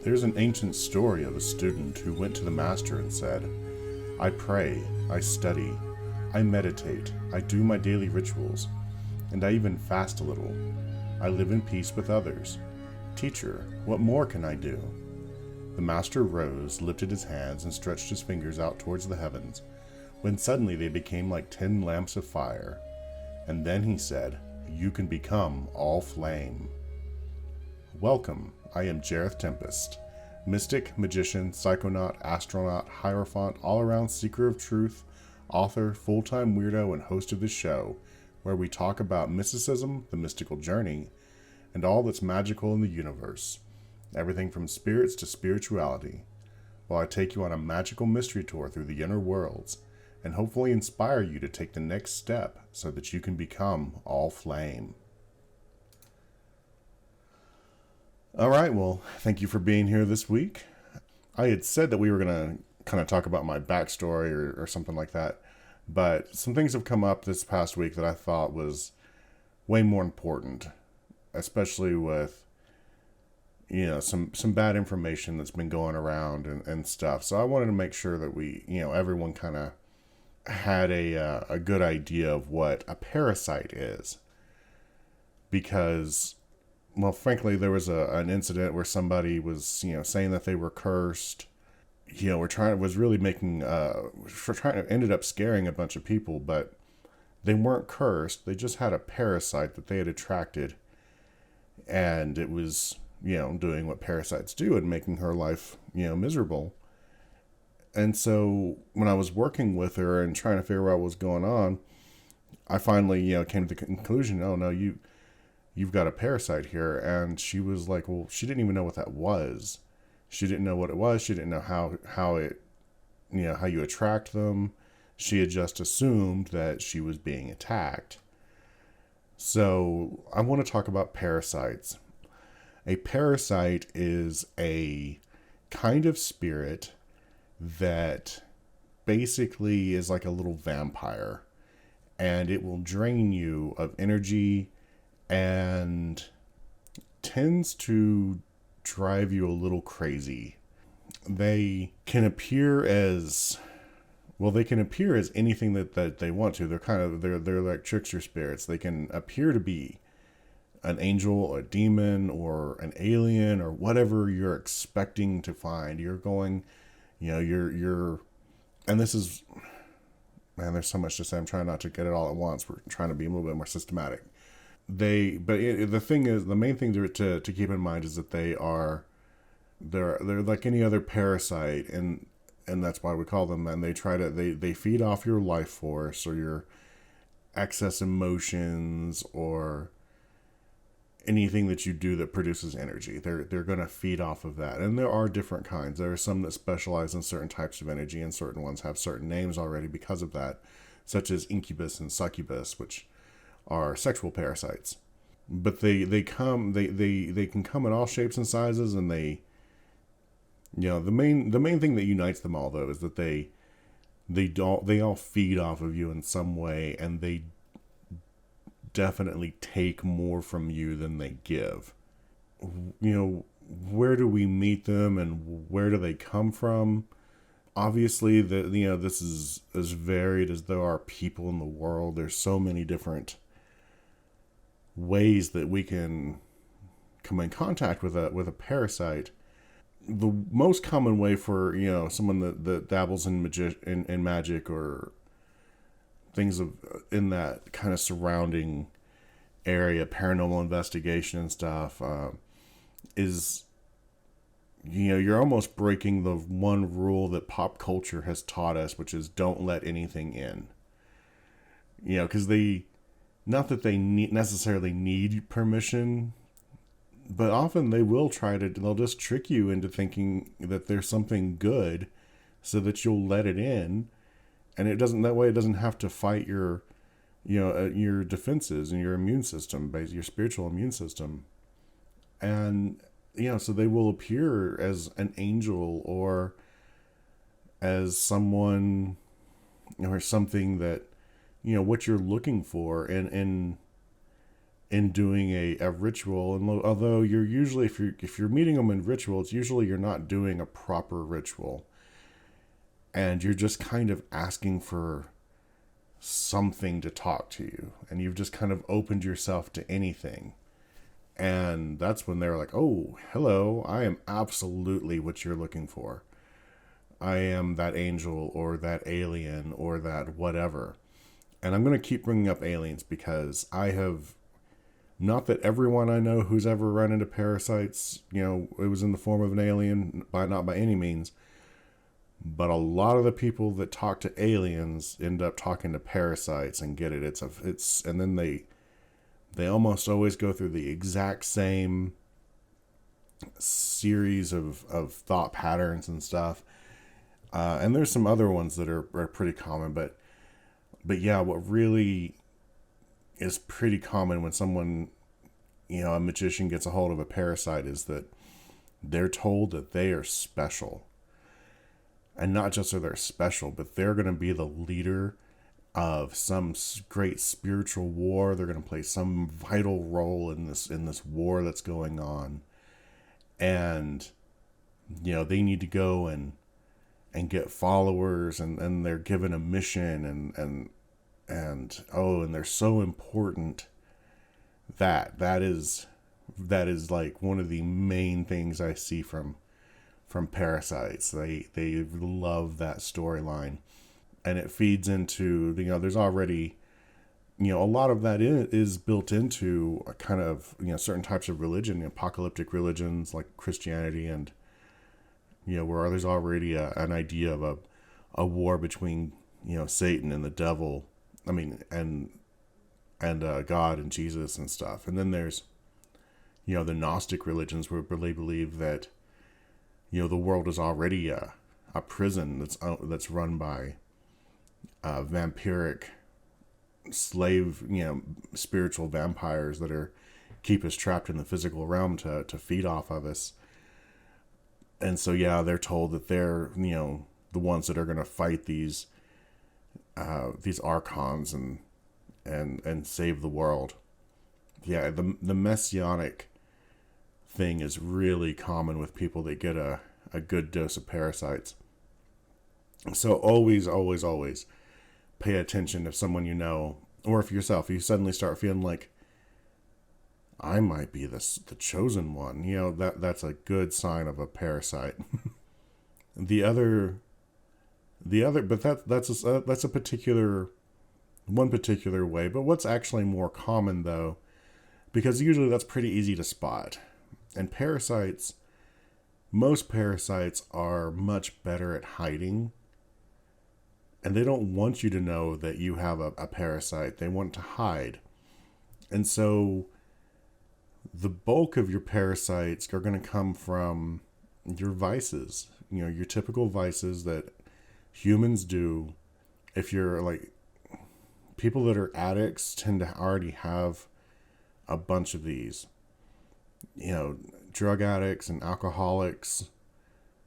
There's an ancient story of a student who went to the master and said, I pray, I study, I meditate, I do my daily rituals, and I even fast a little. I live in peace with others. Teacher, what more can I do? The master rose, lifted his hands, and stretched his fingers out towards the heavens, when suddenly they became like 10 lamps of fire. And then he said, You can become all flame. Welcome, I am Jareth Tempest, mystic, magician, psychonaut, astronaut, hierophant, all-around seeker of truth, author, full-time weirdo, and host of this show, where we talk about mysticism, the mystical journey, and all that's magical in the universe. Everything from spirits to spirituality, while I take you on a magical mystery tour through the inner worlds, and hopefully inspire you to take the next step so that you can become all flame. Alright, well, thank you for being here this week. I had said that we were going to kind of talk about my backstory or something like that, but some things have come up this past week that I thought was way more important, especially with, some bad information that's been going around and stuff. So I wanted to make sure that we, everyone kind of had a good idea of what a parasite is. Because, well, frankly, there was an incident where somebody was, saying that they were cursed. Ended up scaring a bunch of people, but they weren't cursed. They just had a parasite that they had attracted. And it was, doing what parasites do and making her life, miserable. And so when I was working with her and trying to figure out what was going on, I finally, came to the conclusion, oh no, you've got a parasite here. And she was like, well, she didn't even know what that was. She didn't know what it was. She didn't know how it, how you attract them. She had just assumed that she was being attacked. So I want to talk about parasites. A parasite is a kind of spirit that basically is like a little vampire, and it will drain you of energy and tends to drive you a little crazy. They can appear as anything that they want to. They're like trickster spirits. They can appear to be an angel, a demon, or an alien, or whatever you're expecting to find. You're going, and this is, man, there's so much to say. I'm trying not to get it all at once. We're trying to be a little bit more systematic. The main thing to keep in mind is that they're like any other parasite, and that's why we call them. And they feed off your life force or your excess emotions or anything that you do that produces energy. They're going to feed off of that. And there are different kinds. There are some that specialize in certain types of energy, and certain ones have certain names already because of that, such as incubus and succubus, which are sexual parasites. But they can come in all shapes and sizes, and the main thing that unites them all, though, is that they all feed off of you in some way, and they definitely take more from you than they give. Where do we meet them and where do they come from? Obviously, this is as varied as there are people in the world. There's so many different ways that we can come in contact with a parasite. The most common way for someone that dabbles in magic or things in that kind of surrounding area, paranormal investigation and stuff, is you're almost breaking the one rule that pop culture has taught us, which is don't let anything in. Because not that they necessarily need permission, but often they'll just trick you into thinking that there's something good so that you'll let it in. And it doesn't have to fight your defenses and your immune system, basically your spiritual immune system. And, so they will appear as an angel or as someone or something that, what you're looking for in in doing a ritual. And although you're usually, if you're meeting them in ritual, it's usually you're not doing a proper ritual, and you're just kind of asking for something to talk to you, and you've just kind of opened yourself to anything. And that's when they're like, oh, hello, I am absolutely what you're looking for. I am that angel or that alien or that whatever. And I'm going to keep bringing up aliens because I have, not that everyone I know who's ever run into parasites, it was in the form of an alien, not by any means. But a lot of the people that talk to aliens end up talking to parasites and get it. And then they almost always go through the exact same series of thought patterns and stuff. And there's some other ones that are pretty common, but yeah, what really is pretty common when someone, a magician gets a hold of a parasite is that they're told that they are special. And not just that they're special, but they're going to be the leader of some great spiritual war. They're going to play some vital role in this war that's going on. And, they need to go and get followers, and they're given a mission, and they're so important that is like one of the main things I see from Parasites. They love that storyline, and it feeds into, there's already, a lot of that is built into a kind of, certain types of religion, apocalyptic religions like Christianity, and, where there's already an idea of a war between, Satan and the devil. I mean, and God and Jesus and stuff. And then there's, the Gnostic religions where they believe that, the world is already a prison that's run by vampiric slave, spiritual vampires that keep us trapped in the physical realm to feed off of us. And so, yeah, they're told that they're, the ones that are going to fight these archons and save the world. Yeah, the messianic thing is really common with people that get a good dose of parasites. So always, always, always pay attention if someone or if yourself, you suddenly start feeling like, I might be the chosen one. That's a good sign of a parasite. But that's a particular way. But what's actually more common though, because usually that's pretty easy to spot. And most parasites are much better at hiding. And they don't want you to know that you have a parasite. They want to hide. And so the bulk of your parasites are going to come from your vices. Your typical vices that humans do. If you're like, people that are addicts tend to already have a bunch of these. Drug addicts and alcoholics,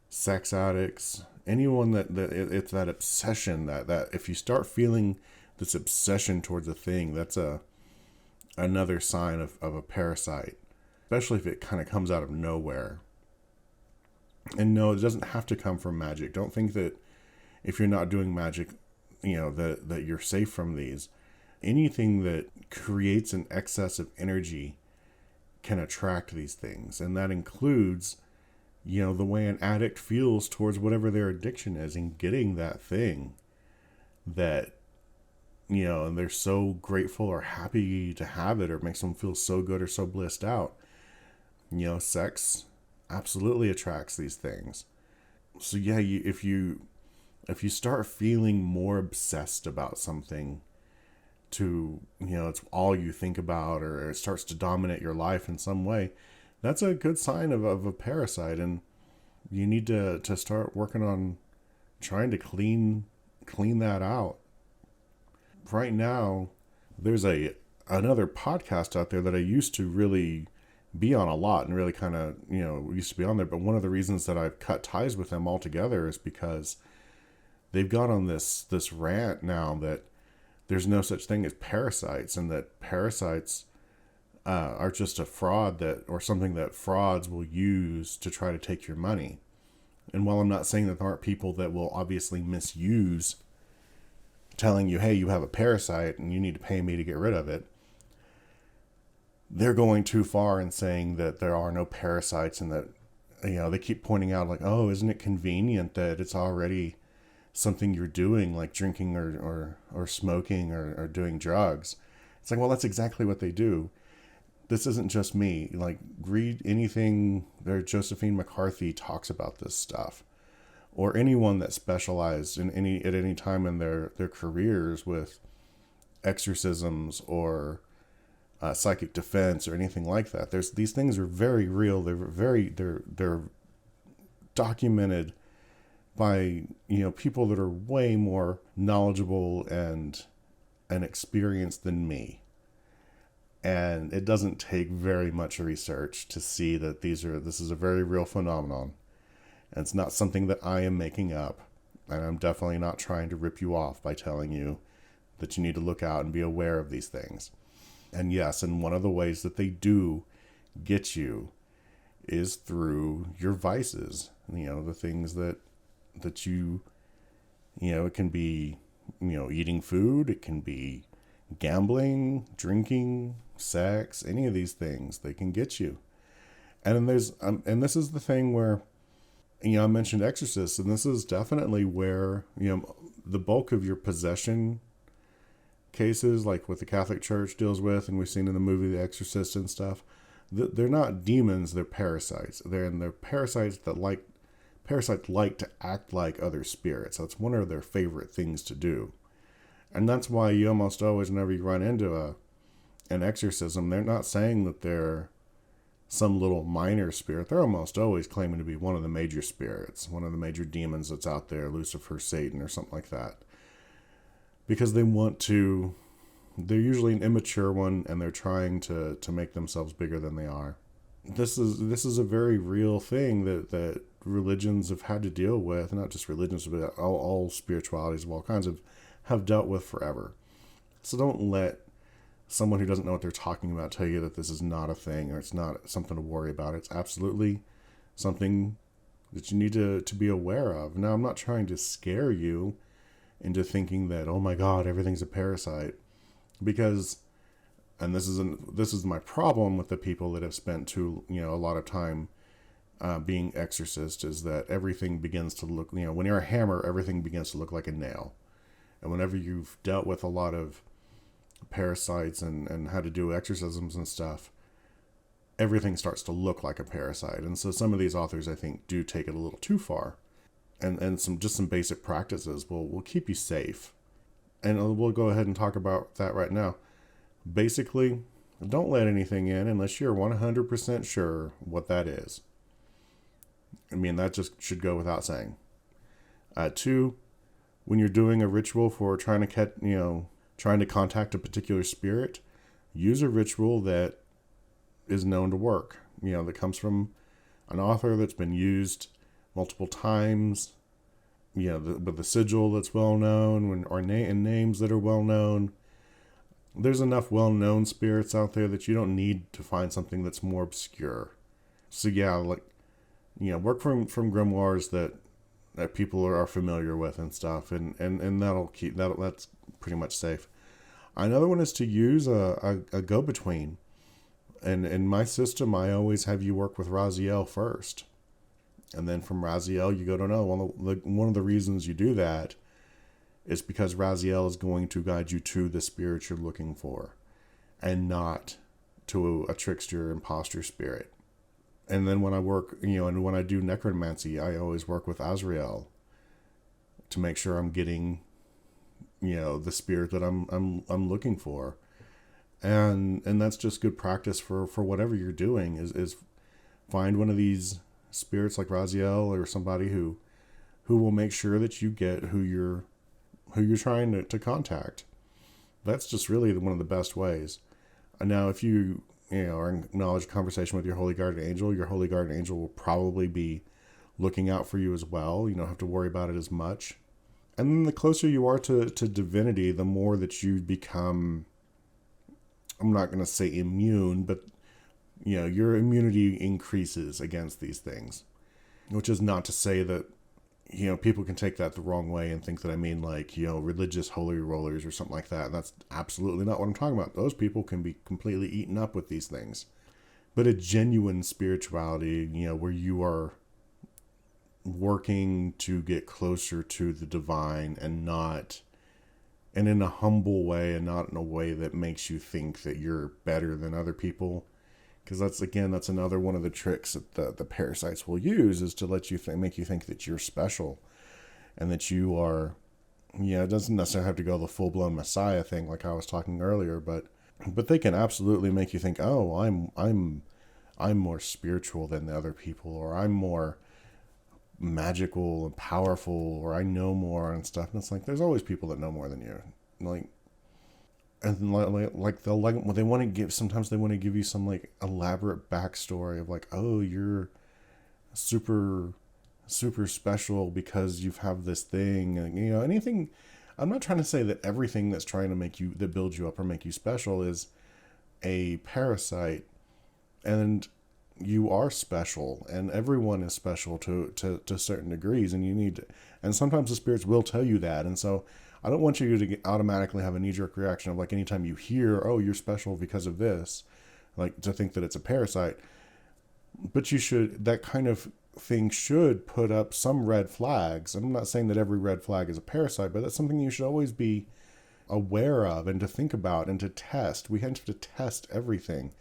sex addicts, anyone that it's that obsession, that if you start feeling this obsession towards a thing, that's another sign of a parasite, especially if it kind of comes out of nowhere. And no, it doesn't have to come from magic. Don't think that if you're not doing magic, that you're safe from these. Anything that creates an excess of energy can attract these things. And that includes, the way an addict feels towards whatever their addiction is, and getting that thing that, and they're so grateful or happy to have it, or it makes them feel so good or so blissed out. Sex absolutely attracts these things. So yeah, if you start feeling more obsessed about something, to, it's all you think about, or it starts to dominate your life in some way, that's a good sign of a parasite. And you need to start working on trying to clean that out. Right now, there's another podcast out there that I used to really be on a lot, and really kind of, used to be on there. But one of the reasons that I've cut ties with them altogether is because they've gone on this rant now that there's no such thing as parasites, and that parasites are just a fraud or something that frauds will use to try to take your money. And while I'm not saying that there aren't people that will obviously misuse telling you, hey, you have a parasite and you need to pay me to get rid of it, they're going too far in saying that there are no parasites, and that, they keep pointing out like, oh, isn't it convenient that it's already something you're doing, like drinking or smoking or doing drugs. It's like, well, that's exactly what they do. This isn't just me. Like, read anything there. Josephine McCarthy talks about this stuff, or anyone that specialized at any time in their careers with exorcisms or psychic defense or anything like that. These things are very real. They're documented by people that are way more knowledgeable and experienced than me. And it doesn't take very much research to see that this is a very real phenomenon. And it's not something that I am making up. And I'm definitely not trying to rip you off by telling you that you need to look out and be aware of these things. And yes, and one of the ways that they do get you is through your vices. The things that you, it can be, eating food, it can be gambling, drinking, sex, any of these things, they can get you. And then there's, and this is the thing where, I mentioned exorcists, and this is definitely where, the bulk of your possession cases, like what the Catholic Church deals with, and we've seen in the movie The Exorcist and stuff, they're not demons, they're parasites. They're parasites that like to act like other spirits. That's one of their favorite things to do. And that's why you almost always, whenever you run into an exorcism, they're not saying that they're some little minor spirit. They're almost always claiming to be one of the major spirits, one of the major demons that's out there, Lucifer, Satan, or something like that. Because they're usually an immature one, and they're trying to make themselves bigger than they are. This is a very real thing that religions have had to deal with, not just religions, but all spiritualities of all kinds have dealt with forever. So don't let someone who doesn't know what they're talking about tell you that this is not a thing, or it's not something to worry about. It's absolutely something that you need to be aware of. Now, I'm not trying to scare you into thinking that, oh my God, everything's a parasite, because, and this is my problem with the people that have spent a lot of time being exorcist, is that everything begins to look, when you're a hammer, everything begins to look like a nail. And whenever you've dealt with a lot of parasites and how to do exorcisms and stuff, everything starts to look like a parasite. And so some of these authors, I think, do take it a little too far. And some basic practices will keep you safe. And we'll go ahead and talk about that right now. Basically, don't let anything in unless you're 100% sure what that is. I mean, that just should go without saying. 2, when you're doing a ritual for trying to contact a particular spirit, use a ritual that is known to work. That comes from an author that's been used multiple times. With the sigil that's well known, and names that are well known. There's enough well known spirits out there that you don't need to find something that's more obscure. So work from grimoires that people are familiar with and stuff, and that's pretty much safe. Another one is to use a go-between. And in my system, I always have you work with Raziel first. And then from Raziel, you go to know. One of the reasons you do that is because Raziel is going to guide you to the spirit you're looking for, and not to a trickster, imposter spirit. And then when I work, and when I do necromancy, I always work with Azrael to make sure I'm getting, the spirit that I'm looking for. And that's just good practice for whatever you're doing, is find one of these spirits like Raziel, or somebody who will make sure that you get who you're trying to contact. That's just really one of the best ways. And now, if you are in knowledge conversation with your holy guardian angel will probably be looking out for you as well. You don't have to worry about it as much. And then the closer you are to divinity, the more that you become I'm not going to say immune, but your immunity increases against these things, which is not to say that, people can take that the wrong way and think that I mean like, religious holy rollers or something like that. And that's absolutely not what I'm talking about. Those people can be completely eaten up with these things. But a genuine spirituality, where you are working to get closer to the divine and in a humble way and not in a way that makes you think that you're better than other people. Because that's another one of the tricks that the parasites will use, is to let you make you think that you're special and that you are, it doesn't necessarily have to go the full-blown Messiah thing like I was talking earlier, but they can absolutely make you think, oh, I'm more spiritual than the other people, or I'm more magical and powerful, or I know more and stuff. And it's like, there's always people that know more than you. They want to give, sometimes they want to give you some like elaborate backstory of like, oh, you're super special because you have this thing, and anything. I'm not trying to say that everything that's trying to make you, that builds you up or make you special, is a parasite. And you are special, and everyone is special to certain degrees, and sometimes the spirits will tell you that. And so I don't want you to automatically have a knee-jerk reaction of like, anytime you hear, oh, you're special because of this, like to think that it's a parasite. But that kind of thing should put up some red flags. I'm not saying that every red flag is a parasite, but that's something you should always be aware of and to think about and to test. We have to test everything.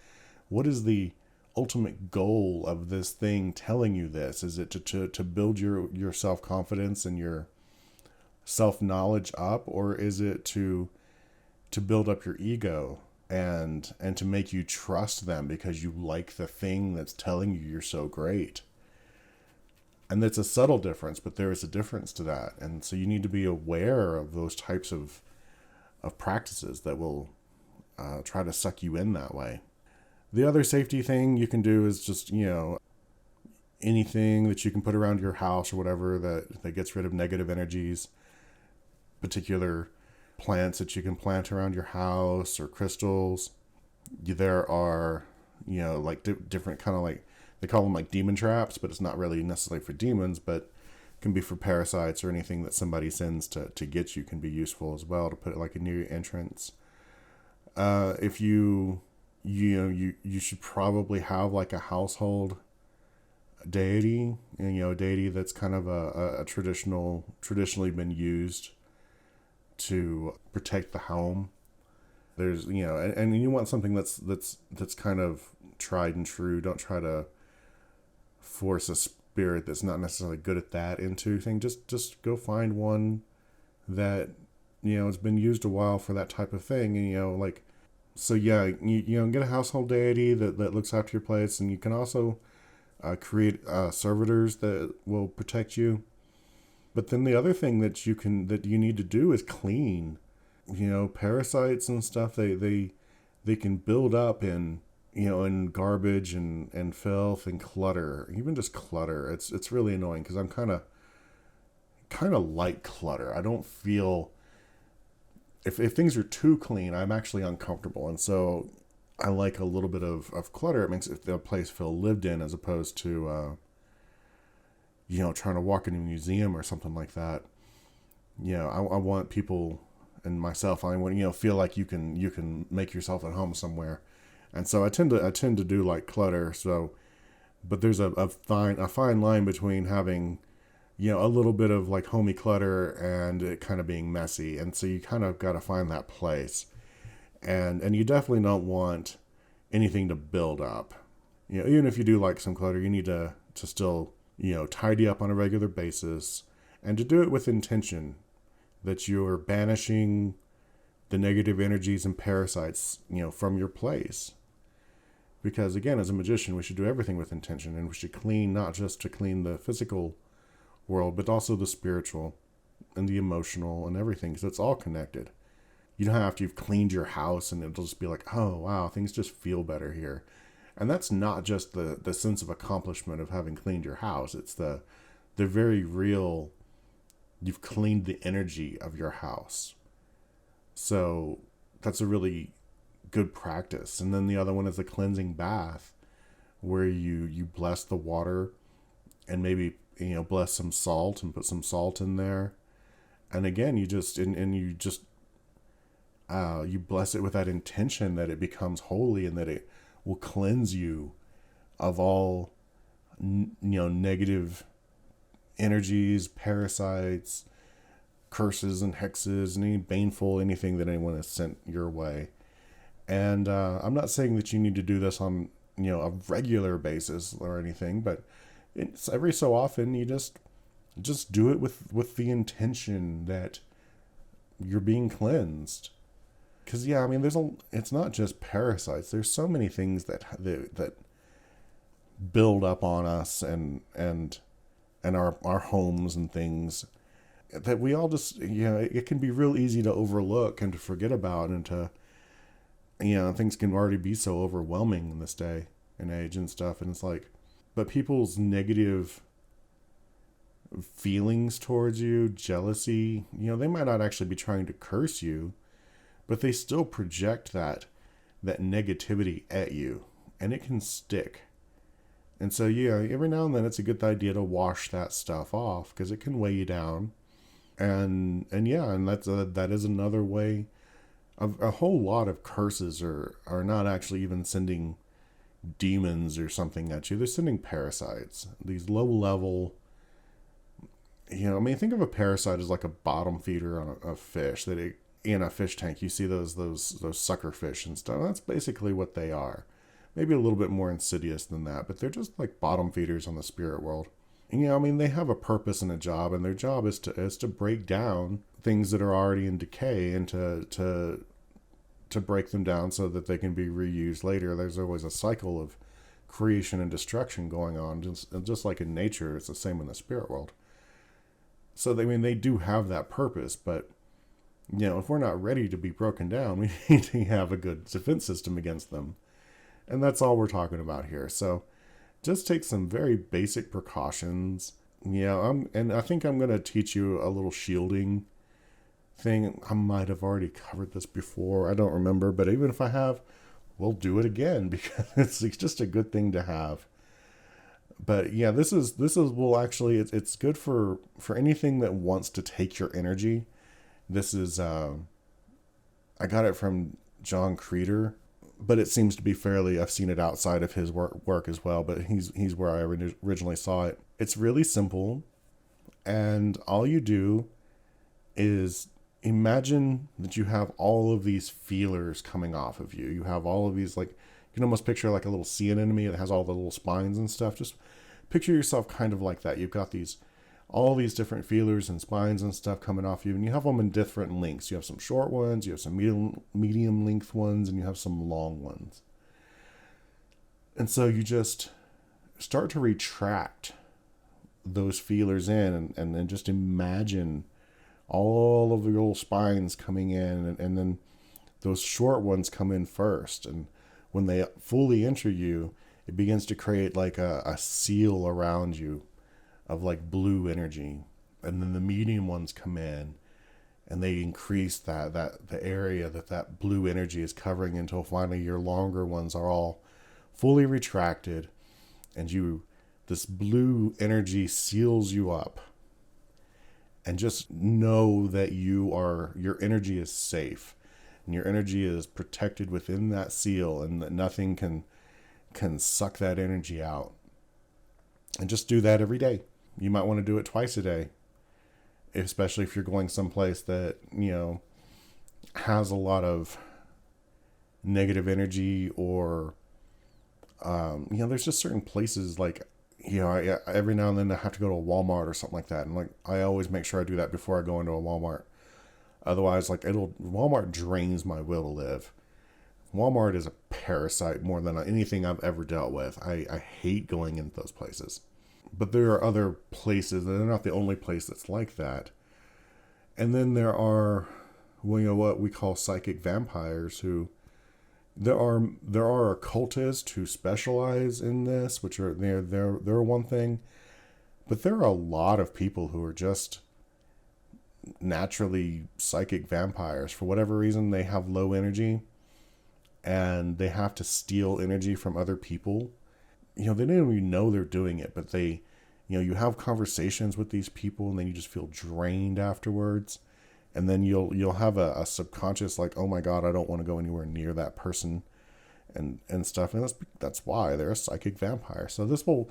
What is the ultimate goal of this thing telling you this? Is it to build your self-confidence and your self-knowledge up, or is it to build up your ego and to make you trust them because you like the thing that's telling you you're so great? And that's a subtle difference, but there is a difference to that. And so you need to be aware of those types of practices that will try to suck you in that way. The other safety thing you can do is just, anything that you can put around your house or whatever that gets rid of negative energies, particular plants that you can plant around your house or crystals. There are, like different kind of like, they call them like demon traps, but it's not really necessarily for demons, but can be for parasites or anything that somebody sends to get you can be useful as well, to put it like near your entrance. If you should probably have like a household deity, and a deity that's kind of a traditionally been used to protect the home. There's and you want something that's kind of tried and true. Don't try to force a spirit that's not necessarily good at that into thing. Just go find one that has been used a while for that type of thing, and like. So yeah, you get a household deity that looks after your place, and you can also create servitors that will protect you. But then the other thing that you need to do is clean. Parasites and stuff, they can build up in in garbage and filth and clutter, even just clutter. It's really annoying because I'm kind of like clutter. I don't feel. If things are too clean, I'm actually uncomfortable. And so I like a little bit of clutter. It makes the place feel lived in, as opposed to, trying to walk in a museum or something like that. I want people and myself, I want, feel like you can make yourself at home somewhere. And so I tend to do like clutter. So, but there's a fine line between having, a little bit of like homey clutter and it kind of being messy. And so you kind of got to find that place. And you definitely don't want anything to build up. Even if you do like some clutter, you need to still, tidy up on a regular basis, and to do it with intention that you're banishing the negative energies and parasites, from your place. Because again, as a magician, we should do everything with intention, and we should clean, not just to clean the physical world, but also the spiritual and the emotional and everything, because it's all connected. You don't have after you've cleaned your house and it'll just be like, oh wow, things just feel better here. And that's not just the sense of accomplishment of having cleaned your house. It's the very real, you've cleaned the energy of your house. So that's a really good practice. And then the other one is a cleansing bath, where you bless the water and maybe, bless some salt and put some salt in there. And again, you just you bless it with that intention that it becomes holy and that it will cleanse you of all negative energies, parasites, curses and hexes, and any baneful anything that anyone has sent your way. And I'm not saying that you need to do this on a regular basis or anything, but it's every so often you just do it with the intention that you're being cleansed. Because it's not just parasites. There's so many things that build up on us and our homes and things that we all just, it can be real easy to overlook and to forget about, and to, things can already be so overwhelming in this day and age and stuff. And it's like, but people's negative feelings towards you, jealousy, they might not actually be trying to curse you, but they still project that negativity at you, and it can stick. And so, every now and then it's a good idea to wash that stuff off, because it can weigh you down. And that is another way. A whole lot of curses are not actually even sending demons or something at you. They're sending parasites. These low level, think of a parasite as like a bottom feeder on a fish in a fish tank. You see those sucker fish and stuff. That's basically what they are. Maybe a little bit more insidious than that, but they're just like bottom feeders on the spirit world. And, they have a purpose and a job, and their job is to break down things that are already in decay, and to break them down so that they can be reused later. There's always a cycle of creation and destruction going on, just like in nature. It's the same in the spirit world. So they do have that purpose, but if we're not ready to be broken down, we need to have a good defense system against them. And that's all we're talking about here. So just take some very basic precautions. And I think I'm going to teach you a little shielding thing. I might have already covered this before. I don't remember, but even if I have, we'll do it again, because it's just a good thing to have. But this it's good for anything that wants to take your energy. This is, I got it from John Creeder, but it seems to be I've seen it outside of his work as well, but he's where I originally saw it. It's really simple, and all you do is imagine that you have all of these feelers coming off of you. You have all of these, like, you can almost picture like a little sea anemone that has all the little spines and stuff. Just picture yourself kind of like that. You've got all these different feelers and spines and stuff coming off you, and you have them in different lengths. You have some short ones, you have some medium length ones, and you have some long ones. And so you just start to retract those feelers in, and then just imagine all of the little spines coming in, and then those short ones come in first. And when they fully enter you, it begins to create like a seal around you of like blue energy. And then the medium ones come in, and they increase the area that blue energy is covering, until finally your longer ones are all fully retracted, and this blue energy seals you up. And just know that your energy is safe, and your energy is protected within that seal, and that nothing can suck that energy out. And just do that every day. You might want to do it twice a day, especially if you're going someplace that, has a lot of negative energy, or, there's just certain places, like, every now and then I have to go to a Walmart or something like that. And like, I always make sure I do that before I go into a Walmart. Otherwise, like, Walmart drains my will to live. Walmart is a parasite more than anything I've ever dealt with. I hate going into those places. But there are other places, and they're not the only place that's like that. And then there are, what we call psychic vampires, who there are occultists who specialize in this, which are they're one thing. But there are a lot of people who are just naturally psychic vampires. For whatever reason, they have low energy, and they have to steal energy from other people. They don't even know they're doing it, but you have conversations with these people, and then you just feel drained afterwards. And then you'll have a subconscious like, oh my God, I don't want to go anywhere near that person and stuff. And that's why they're a psychic vampire. So this will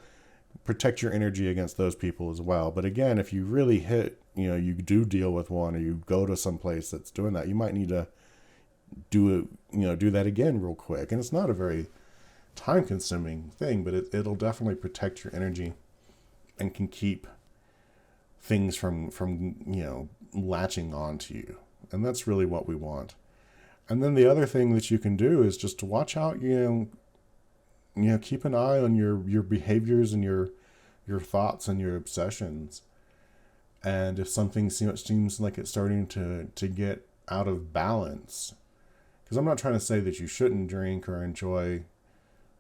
protect your energy against those people as well. But again, if you really you do deal with one, or you go to some place that's doing that, you might need to do that again real quick. And it's not a very time consuming thing, but it'll definitely protect your energy and can keep things from latching onto you. And that's really what we want. And then the other thing that you can do is just to watch out, keep an eye on your behaviors and your thoughts and your obsessions. And if something seems like it's starting to get out of balance, because I'm not trying to say that you shouldn't drink or enjoy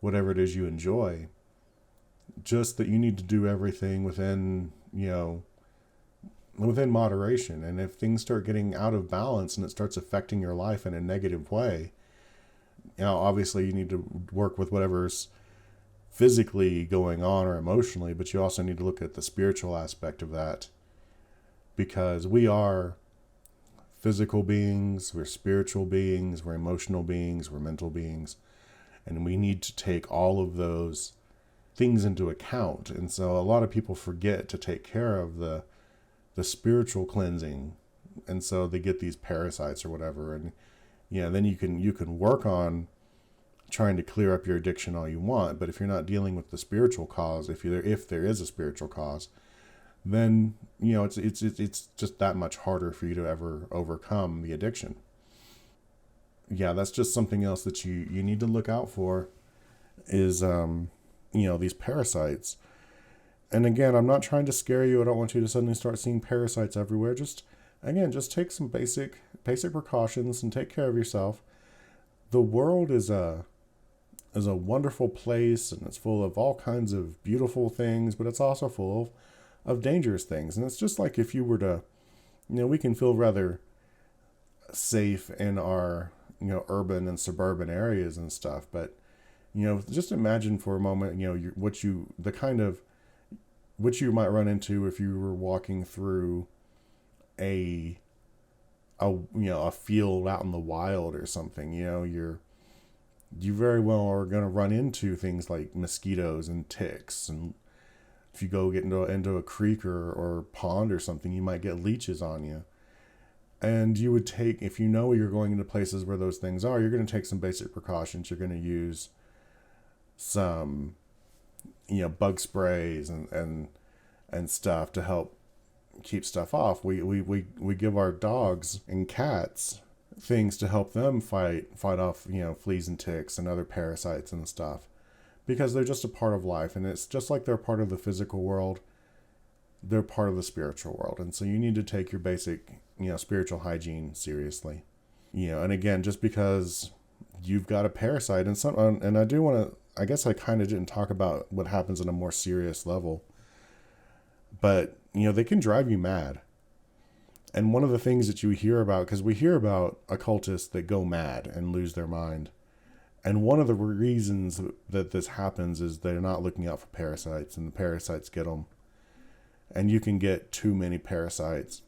whatever it is you enjoy, just that you need to do everything within moderation. And if things start getting out of balance and it starts affecting your life in a negative way, obviously you need to work with whatever's physically going on or emotionally, but you also need to look at the spiritual aspect of that, because we are physical beings, we're spiritual beings, we're emotional beings, we're mental beings, and we need to take all of those things into account. And so a lot of people forget to take care of the spiritual cleansing, and so they get these parasites or whatever. And then you can work on trying to clear up your addiction all you want, but if you're not dealing with the spiritual cause, if there is a spiritual cause, then it's just that much harder for you to ever overcome the addiction. That's just something else that you need to look out for, is these parasites. And again, I'm not trying to scare you. I don't want you to suddenly start seeing parasites everywhere. Just take some basic precautions and take care of yourself. The world is a wonderful place, and it's full of all kinds of beautiful things, but it's also full of dangerous things. And it's just like if you were to, we can feel rather safe in our, urban and suburban areas and stuff. But, just imagine for a moment, what you might run into if you were walking through a field out in the wild or something. You very well are going to run into things like mosquitoes and ticks, and if you go get into a creek or pond or something, you might get leeches on you. And you would take, if you're going into places where those things are, you're going to take some basic precautions. You're going to use some bug sprays and stuff to help keep stuff off. We give our dogs and cats things to help them fight off fleas and ticks and other parasites and stuff, because they're just a part of life. And it's just like they're part of the physical world, they're part of the spiritual world. And so you need to take your basic spiritual hygiene seriously. And again, just because you've got a parasite and I do want to, I guess I kind of didn't talk about what happens on a more serious level, but they can drive you mad. And one of the things that you hear about, because we hear about occultists that go mad and lose their mind, and one of the reasons that this happens is they're not looking out for parasites, and the parasites get them. And you can get too many parasites,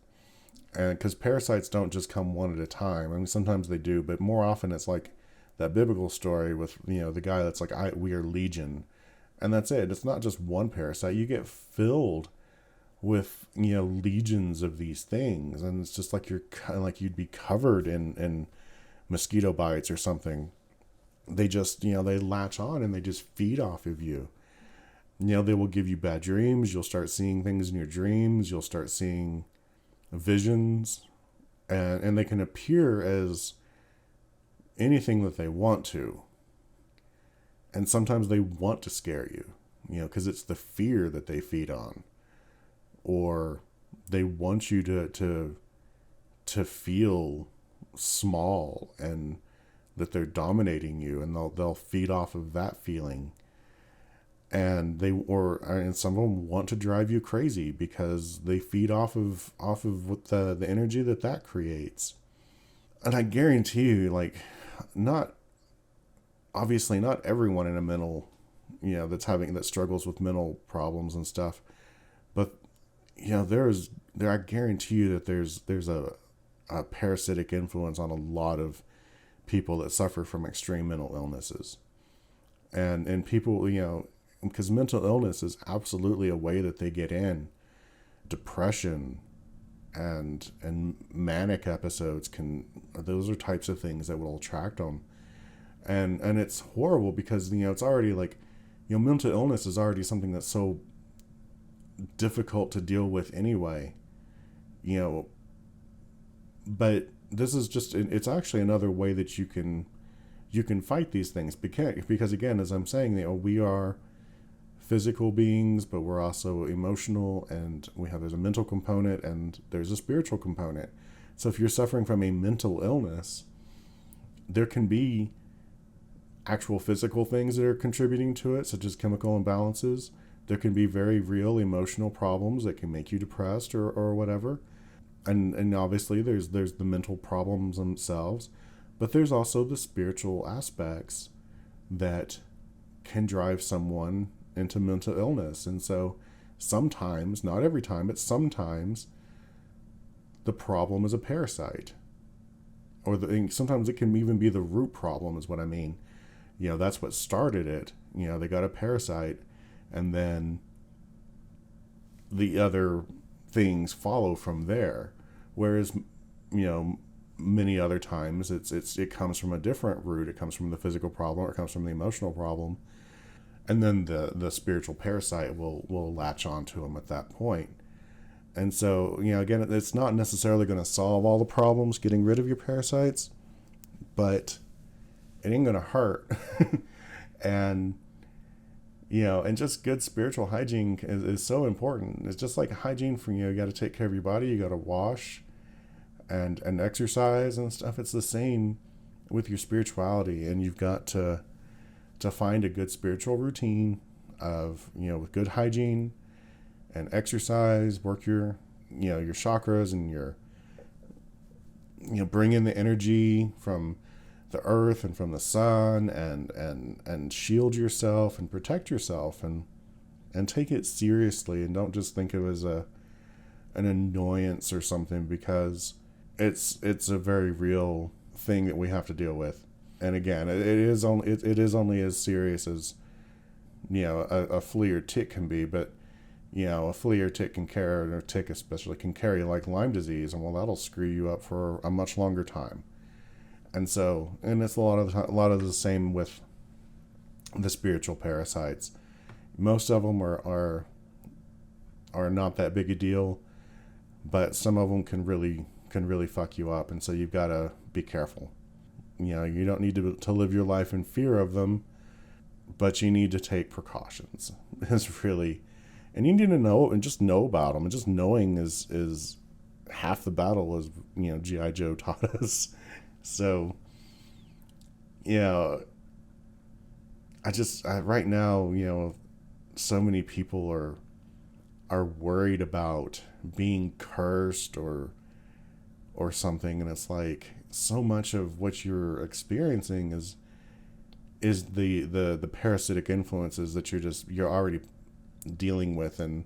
and because parasites don't just come one at a time. I mean, sometimes they do, but more often it's like that biblical story with the guy that's like, we are legion, and that's it. It's not just one parasite. You get filled with legions of these things, and it's just like you'd be covered in mosquito bites or something. They just they latch on and they just feed off of you. They will give you bad dreams. You'll start seeing things in your dreams. You'll start seeing visions, and they can appear as anything that they want to. And sometimes they want to scare you, because it's the fear that they feed on. Or they want you to feel small and that they're dominating you, and they'll feed off of that feeling. And some of them want to drive you crazy because they feed off of what the energy that creates. And I guarantee you, not obviously not everyone in a mental, that struggles with mental problems and stuff, but I guarantee you that there's a parasitic influence on a lot of people that suffer from extreme mental illnesses, and people, because mental illness is absolutely a way that they get in. Depression and manic episodes those are types of things that will attract them, and it's horrible because it's already like, mental illness is already something that's so difficult to deal with anyway, but this is just, it's actually another way that you can fight these things, because again, as I'm saying, we are physical beings, but we're also emotional, and there's a mental component and there's a spiritual component. So if you're suffering from a mental illness, there can be actual physical things that are contributing to it, such as chemical imbalances. There can be very real emotional problems that can make you depressed or whatever. And obviously there's the mental problems themselves, but there's also the spiritual aspects that can drive someone into mental illness. And so sometimes, not every time, but sometimes the problem is a parasite, or sometimes it can even be the root problem is what I mean. That's what started it. They got a parasite, and then the other things follow from there. Whereas, many other times it comes from a different root. It comes from the physical problem, or it comes from the emotional problem. And then the spiritual parasite will latch onto them at that point. And so, again, it's not necessarily going to solve all the problems, getting rid of your parasites, but it ain't going to hurt. and just good spiritual hygiene is so important. It's just like hygiene for, you got to take care of your body. You got to wash and exercise and stuff. It's the same with your spirituality. And you've got to find a good spiritual routine of, with good hygiene and exercise, work your chakras, and bring in the energy from the earth and from the sun, and shield yourself and protect yourself, and take it seriously, and don't just think of it as an annoyance or something, because it's a very real thing that we have to deal with. And again, it is only as serious as a flea or tick can be, but a flea or tick or tick especially can carry like Lyme disease, and that'll screw you up for a much longer time. And so, and it's a lot of the same with the spiritual parasites. Most of them are not that big a deal, but some of them can really fuck you up, and so you've got to be careful. You don't need to live your life in fear of them, but you need to take precautions. It's really, and you need to know and just know about them. And just knowing is half the battle, as G.I. Joe taught us. So, right now, so many people are worried about being cursed or something, and it's like, so much of what you're experiencing is the parasitic influences that you're already dealing with, and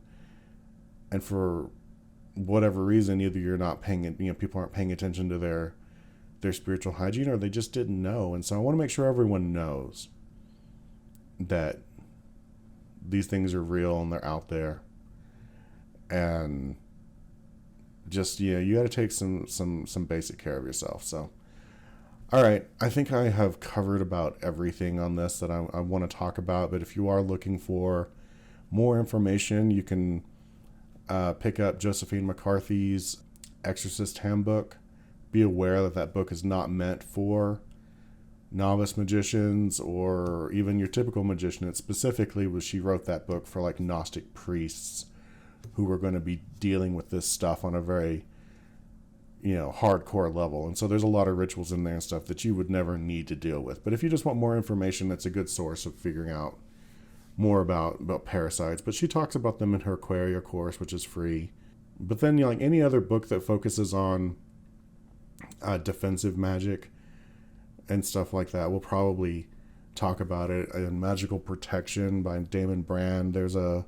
for whatever reason, either you're not paying, people aren't paying attention to their spiritual hygiene, or they just didn't know. And so I want to make sure everyone knows that these things are real and they're out there, and just, you got to take some basic care of yourself. So, all right, I think I have covered about everything on this that I want to talk about. But if you are looking for more information, you can pick up Josephine McCarthy's Exorcist Handbook. Be aware that book is not meant for novice magicians or even your typical magician. It specifically she wrote that book for like Gnostic priests who were going to be dealing with this stuff on a very, hardcore level. And so there's a lot of rituals in there and stuff that you would never need to deal with. But if you just want more information, that's a good source of figuring out more about parasites. But she talks about them in her Aquaria course, which is free. But then, like any other book that focuses on defensive magic and stuff like that will probably talk about it. In Magical Protection by Damon Brand, there's a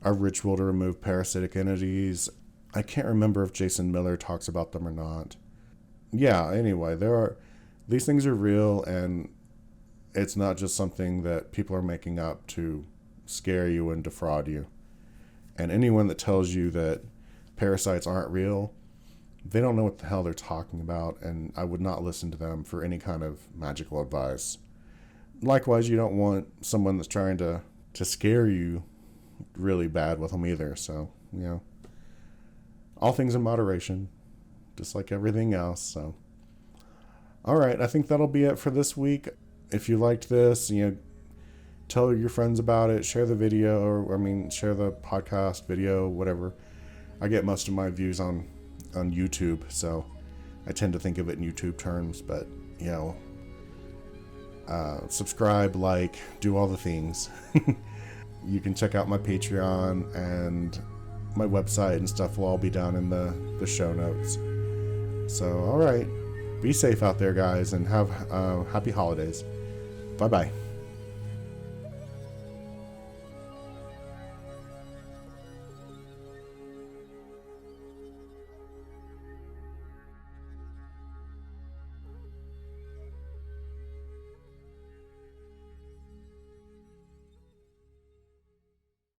ritual to remove parasitic entities. I can't remember if Jason Miller talks about them or not. Yeah, anyway, these things are real, and it's not just something that people are making up to scare you and defraud you. And anyone that tells you that parasites aren't real, they don't know what the hell they're talking about, and I would not listen to them for any kind of magical advice. Likewise, you don't want someone that's trying to scare you really bad with them either. So, all things in moderation, just like everything else. So, all right, I think that'll be it for this week. If you liked this, tell your friends about it, share the video, or share the podcast video, whatever. I get most of my views on YouTube, so I tend to think of it in YouTube terms, but subscribe, like, do all the things. You can check out my Patreon, and my website and stuff will all be down in the show notes. So, all right, be safe out there, guys, and have happy holidays. Bye-bye.